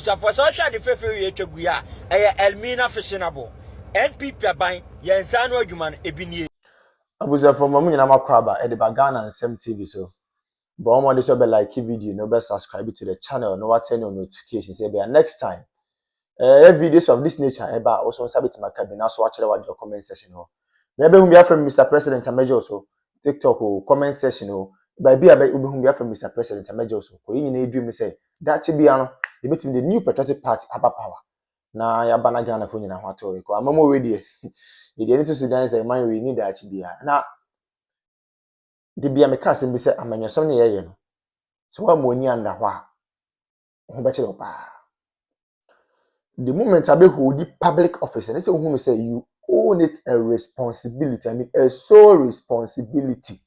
For social defefe etwaguya Elminafuo NPP aban yensa no adwuma ebini abuza from mamu nyina makwaba e de bagana nsem TV so but omo de so be like video no be subscribe to the channel no what turn on notifications say be next time videos of this nature eba also sabit makabina so akere wa the comment section ho na be hu bia from Mr President Amejo so TikTok o comment section ho ba bia be hu bia from Mr President Amejo so ko yin na edwum say that bia no e betimi the new patriotic party aba power na ya bana Ghana fo nyina ho ato ko amamo we de e de nito Sudan say man we need that bia na de bia me ka sem bi say amanyesom ne yeye no so wa mo ni anda ho a ho be kire pa the moment I be hold the public office and say who say you own it a responsibility, I mean a sole responsibility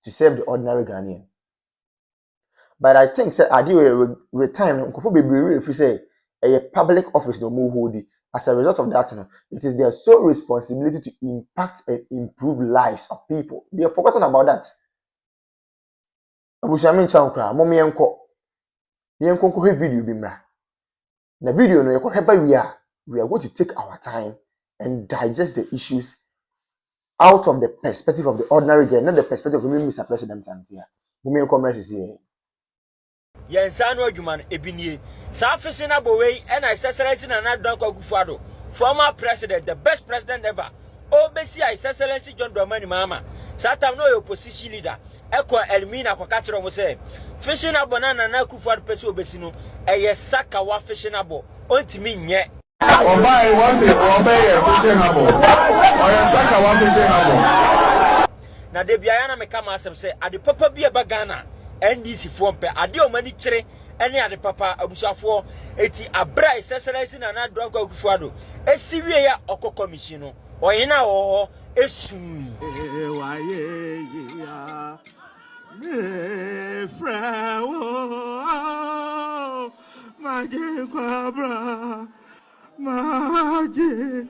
to serve the ordinary Ghanaian. But I think say I do retirement nkofo bebree if you say a public office no more hold it. As a result of that, it is their sole responsibility to impact and improve lives of people. They have forgotten about that. Abushami chankra, momi enko. Yenko ko video bi mra. Na video no we are going to take our time and digest the issues out of the perspective of the ordinary girl, not the perspective of Mr. President here. Women commerce here. yensa no adwuma ebini sa fishing abowei and excellency na Addo Dee former president, the best president ever. Obesi excellency John Dramani Mahama. Satam no opposition leader. Eko Elmina kwa kachiro mo say fishing abo na Akufo-Addo pesi obesi no eye saka wa fishing abo ontimi nye obai wase obey fishing abo oye saka wa fishing abo na de bia na meka ma asem say ade papa bi eba Ghana NDC fo mpe ade o mani kire ene ade papa abusuafo eti abra excellency na Addo Akufo-Addo esiwie ya okọ commission no oyena ho esu me frawo mage kwabra mage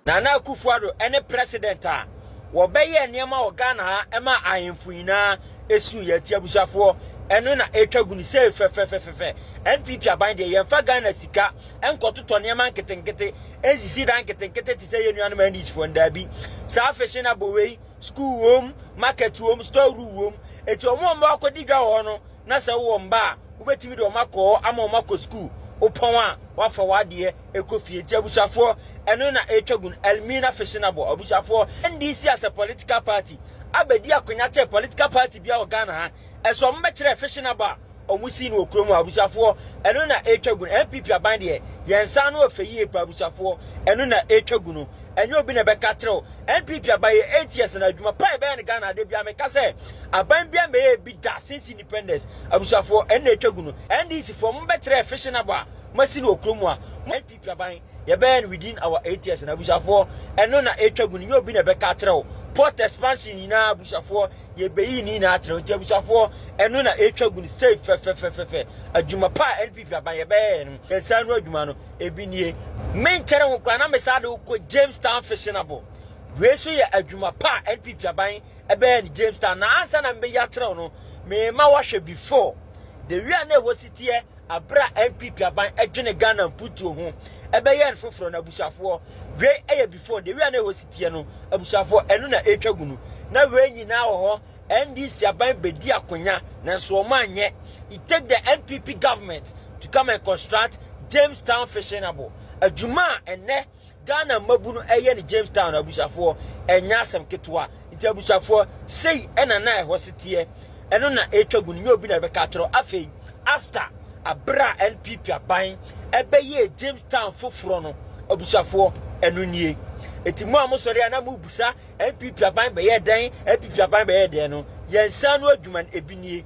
Nana Akufo-Addo ene president a wo beye niam o Ghana ha ema ahemfu ina esu yati abusuafo eno na etwaguni se fe NPP aban de yemfa Ghana sika enkototo niam nketenkete ezisi dan nketenkete ti se yenu anama ndis fo ndabi sa fashion abowei school home market home store room eti omo mba akodi dwa ho no na se wo mba ubetimi de omako ama omako school opon a wafa wade ekofie ti abusuafo eno na etwagun Elminafuo abusuafo NDC as a political party abedi akonya che political party bia o Ghana ha eso mbe kire fashion aba omusi no okromu abusuafo eno na etwagun NPP aban de yensa no afeyi epa abusuafo eno na etwagun no enyo obi na beka kire NPP abaye 8 years na adwuma pa ebe na Ghana de bia meka se aban bia me bi da since independence abusuafo eno na etwagun no NDC for mbe kire fashion aba masi no okromu a NPP aban ye ben within our 8 years na abusuafo eno na etwagun nyo obi na beka kire port expansion na abusuafo ye beyi ni na akire nti abusuafo eno na etwagun safe fe adwuma pa NPP aban ye ben yensa no adwuma no ebi nie men kire ho kwa na mesade ko Jamestown fashionable we so ye adwuma pa NPP aban ebe ni Jamestown na ansa na mbe ya kire no me ma wa hwe before the we na ho sitie abra NPP aban adwene Ghana mputu ho ebe ye nfoforo na abusuafo we eye before the we na ho sitie no abusuafo eno na etwagunu na we nyina ho NDC aban bedi akonya na so manye it take the NPP government to come and construct Jamestown fashionable adwuma ene Ghana mabunu eye ni Jamestown abusuafo enya asem ketwa nti abusuafo sei ena na ho sitie eno na etwagunu nyobi na beka atro afei after abra NPP aban ebe ye Jamestown foforo no abusuafo enu nie etimu amosori ana mu busa NPP aban be ye den NPP aban be ye den no yensa no adwuma ebinie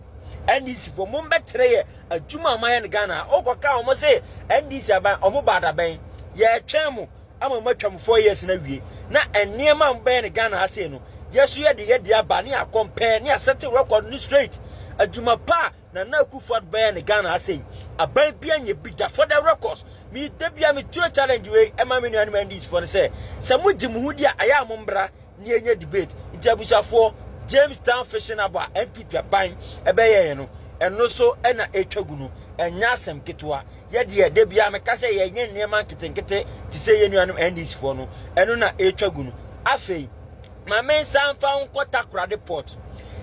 NDC for mo betre ye adwuma amaye ne Ghana okoka omo se NDC aban omo bada ben ye twemu ama matwam 4 years na wie na eniema mbe ne Ghana ase no yesu ye de aba ne compare ne set record ni straight adwuma pa na Akufo-Addo be ne Ghana ase aban bia nye bida for the records mi debia mi two challenge we ema me nuanu NDC for say samujimu hudi aya mombra ni enye debate nti abusuafo Jamestown fashionable NPP aban ebe ye no ɛno so ɛna etwagu no ɛnya asɛm ketewa ye de de bia meka sɛ ye nye nneɛma nketenkete ti sɛ ye nuanom NDC fo no ɛno na etwagu no afei ma men sanfa nkɔta krade port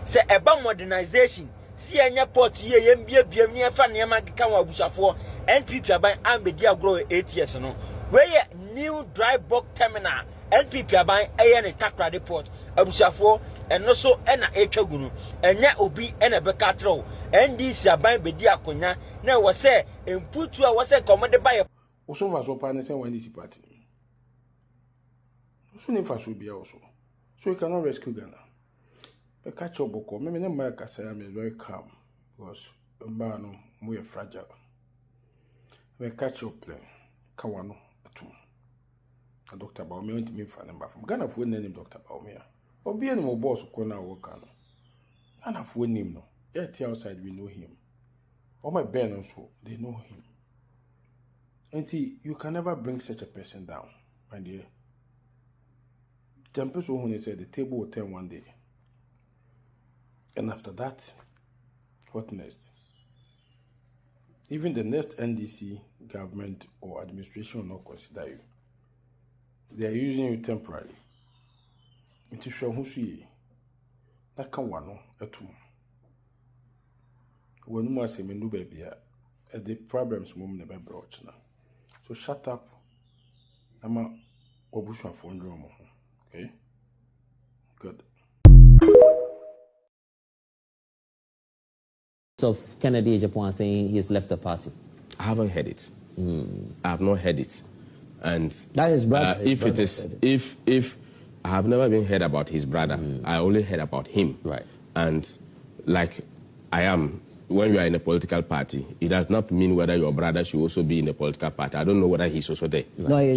sɛ ɛba modernization si enya port ye yembia ni efa nneɛma keka wa abusafo NPP aban ambedi agro 8 years no we ye new dry bulk terminal NPP aban eye ne takrade port abusafo eno so ena etwagu no enya obi ena beka trew NDC aban bedi akonya na wo se emputu a wo se komode baye wo so fa so pa ne se NDC party so ne fa so bia wo so you cannot rescue Ghana but catch up boko me ne ma ka say am very calm because mba no mo ye fragile me catch up plan kawano atum a Dr. Baumia went to me for number from Ghana for name Dr. Baumia or be any more boss who can work on Ghana for name no yet outside we know him all my band also they know him and you can never bring such a person down my dear Jumpers who said the table will turn one day and after that what next? Even the next NDC government or administration will not consider you. They are using you temporarily. It is show who see that can one at all. When you must say, "Menu baby," the problems mum never brought now. So shut up. I'm a obushman for room. Okay, good. Of Kennedy Japan saying he's left the party. I haven't heard it. I have not heard it, and that is brother. If I have never been heard about his brother, I only heard about him. Right. And like I am, when you are in a political party, it does not mean whether your brother should also be in a political party. I don't know whether he's also there. No,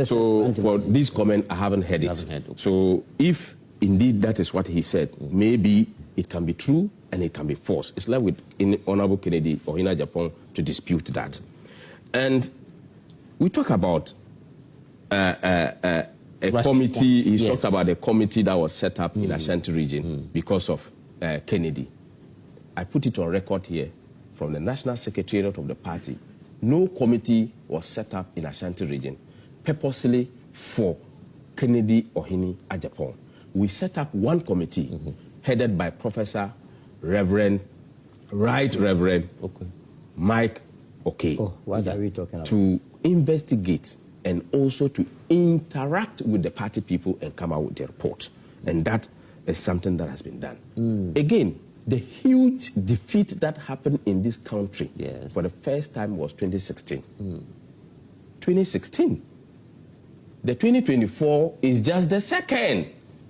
so for this comment, I haven't heard it. So if indeed that is what he said, maybe it can be true and it can be false. It's left with Honorable Kennedy or Hina Japan to dispute that. And we talk about a committee. He talked about a committee that was set up in Ashanti region because of Kennedy. I put it on record here from the National Secretariat of the party. No committee was set up in Ashanti region purposely for Kennedy or Hini Ajapong. We set up one committee headed by Professor Reverend Mike Okay. Oh, what are we talking about? To investigate and also to interact with the party people and come out with the report. And that is something that has been done. Again, the huge defeat that happened in this country for the first time was 2016. 2016. The 2024 is just the second,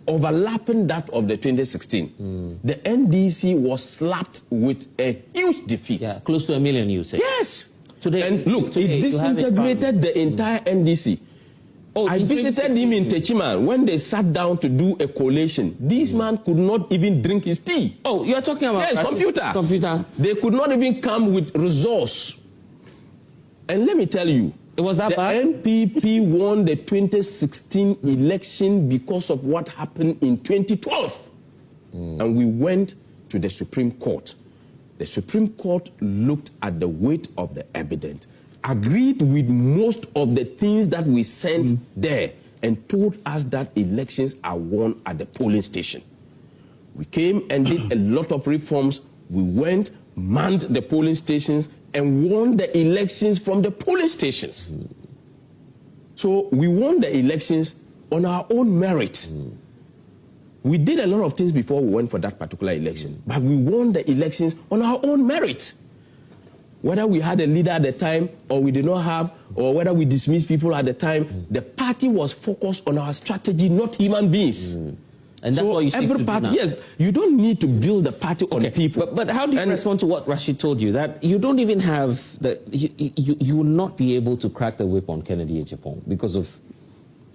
overlapping that of the 2016. The NDC was slapped with a huge defeat. Yeah, close to 1 million, you say. Yes. Today, and look, it disintegrated the entire NDC. Oh, I visited him in Techiman when they sat down to do a collation. This man could not even drink his tea. Oh, you are talking about computer. They could not even come with resource. And let me tell you, it was that bad? NPP won the 2016 election because of what happened in 2012. And we went to the Supreme Court. The Supreme Court looked at the weight of the evidence, agreed with most of the things that we sent there, and told us that elections are won at the polling station. We came and did a lot of reforms. We went, manned the polling stations, and won the elections from the polling stations. So we won the elections on our own merit. We did a lot of things before we went for that particular election, but we won the elections on our own merit. Whether we had a leader at the time or we did not have, or whether we dismissed people at the time, the party was focused on our strategy, not human beings. And that's what you stick every to party, do now. yes, you don't need to build the party on people. But how do you respond to what Rashid told you, that you don't even have the you will not be able to crack the whip on Kennedy Japan because of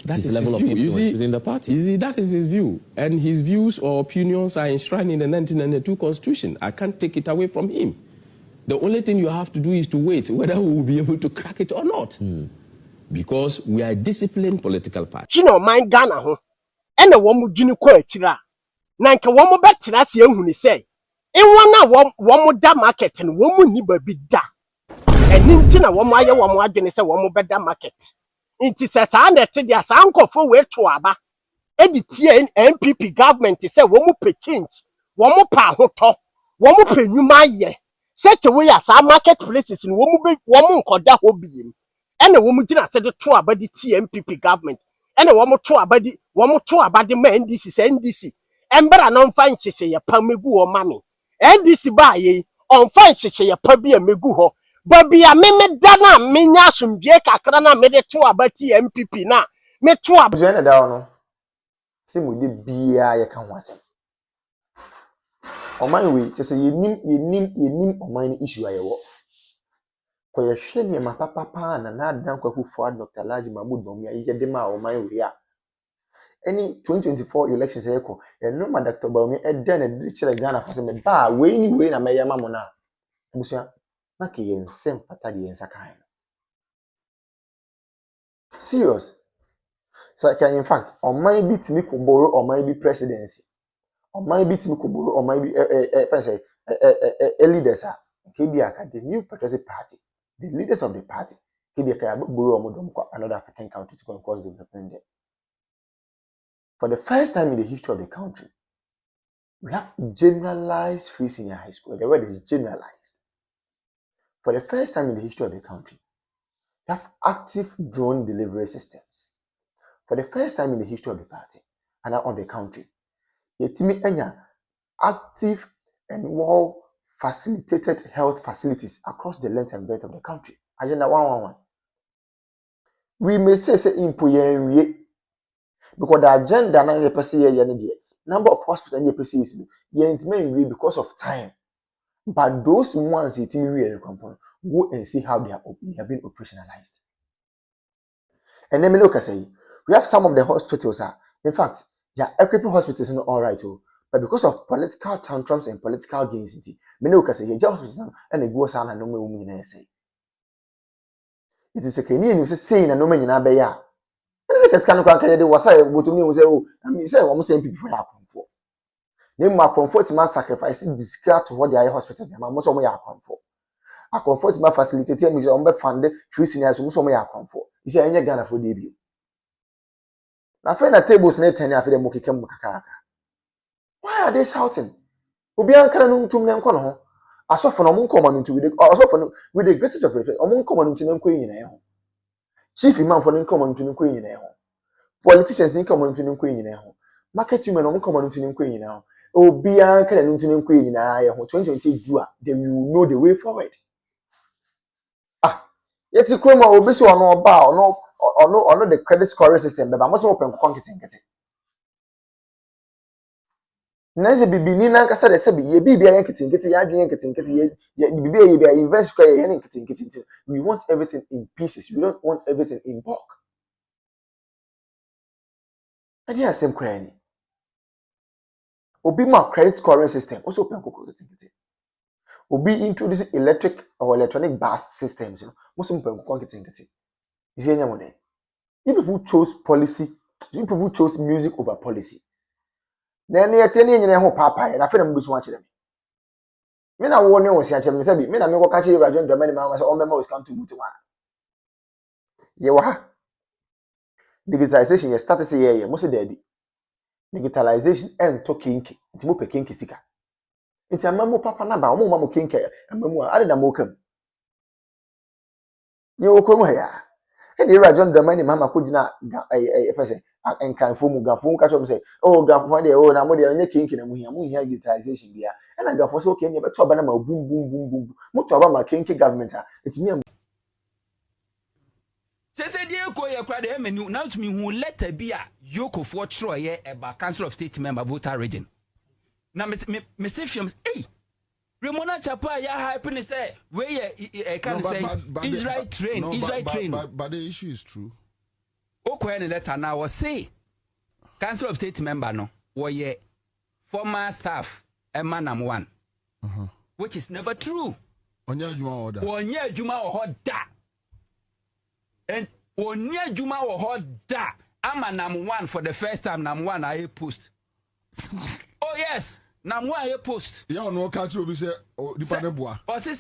his level of influence within the party? You see, that is his view, and his views or opinions are enshrined in the 1992 Constitution. I can't take it away from him. The only thing you have to do is to wait whether we will be able to crack it or not, because we are a disciplined political party. Chino mind Ghana ho. Ene wo mu dwini ko atira. Na nke wo mu betira se ehuni sei. Ewana womu da market and womu ni baby da. And nintina womu aye womu adwene se womu beda market. Inti se sa na te dia sa ankofo we to aba. Edi tie NPP government se womu pe change. Womu pa hoto. Womu pe nyuma ye. Such a way as our marketplaces in womu nkoda ho biem. Ene womu gina se de to aba di NPP government. Ene womu to aba di ma NDC se NDC. Embera no mfa nhyehye ye pa megu o mame. NDC ba ye on fa nhyehye ye pa bia megu ho. Ba bia me da na menya asomdie kakra na me de to aba NPP na me to aba Join da no. Si mu de bia ye ka ho asem. Oman we just say yenim oman ni issue ayewo. Ko ye hwe ne ma papa na adan kwakufu Dr. Laji Mahmood Bawumia ye de ma oman we a. Any 2024 elections eko no ma Dr. Bawumia e den e de kire Ghana for say me ba we ni we na me yama mo na. Busia na ke ye nsem pata de yensa kan. Serious. So in fact oman bi timi ko borrow oman bi presidency. Oman bi timi ko borrow oman bi say leaders are KBA, the new patriotic party, the leaders of the party, KBA borrow another African country to cause development there. For the first time in the history of the country, we have generalized free senior high school. The word is generalized. For the first time in the history of the country, we have active drone delivery systems. For the first time in the history of the party and of the country, yetimi enya active and well facilitated health facilities across the length and breadth of the country. Agenda 111. We may say impo yenwie because the agenda na the person here number of hospitals and the is yenwie because of time. But those ones it really go and see how they have been operationalized. And then me look say we have some of the hospitals in fact, yeah, equipping hospitals not all right too. But because of political tantrums and political gains, many can say, "Hey, hospital and a go sana no me say." It is a Kenyan who say na no me na be ya. This is kind of can do was I go to me and say, "Oh, I mean, say almost same people for comfort." Name my comfort must sacrifice discard to what the other hospitals. My most of my comfort. A comfort must facilitate me on be fund free seniors most of my comfort. You see, any Ghana for debut. Na fe na tables na 10 afi dem mokeke mukaka. Why are they shouting? Obi ankara no ntum ne nko no ho. Asofo no mo nkoma no ntu asofo no with the greatest of respect. Omo nkoma no ntu ne nko nyina ho. Chief imam for ne nkoma no ntu ne nko nyina ho. Politicians ne nkoma no ntu ne nko nyina ho. Market women no nkoma no ntu ne nko nyina ho. Obi ankara no ntu ne nko nyina ho. 2020 Jua, then we will know the way forward. Yeti kroma obi so ono oba ono the credit scoring system be ba mo so open konketenkete. Nanze bibini na nkasa de sebi ye bibia ye nketinketi ya adwen nketinketi ye bibia ye bia invest kwa ye nketinketi. We want everything in pieces. We don't want everything in bulk. Adi asem kra ni. Obi ma credit scoring system also open konketenketi. Obi introduce electric or electronic bus systems, most open konketenketi. Is enya mo de. You people chose policy, you people chose music over policy. Na ne yete ne nyina ho papa na fe na mbusu wa kire me na wo ne wo sia kire me sabi me na me ko ka kire Rajon Dramani ma so on be ma us come to mutu wa ye wa ha digitalization ye start say ye mo se dabi digitalization en to kinki nti mo pe kinki sika nti amamu papa na ba o mo ma mo kinki amamu a ade da mo kam ye wo ko mo ya e de Rajon Dramani ma ko gina efese enkanfo mu gafo ka chom say oh gafo de oh na mo de onye kinki na mu hia digitalization bia e na gafo so okay ne beto aba na ma bum mo to aba ma kinki government a etimi Sese die ko ye kra de menu now to me hu letter bi a yoko for tro ye eba council of state member voter region na me se fiam eh Remona Chapa ya hype ni say we ye can say Israel train but the issue is true. Okwe ni letter now was say council of state member no wo ye former staff emanam one which is never true. Onya juma order and onya juma order ama nam one for the first time nam one I post. Oh yes, na mo aye post ya no ka che obi se nipa ne boa o se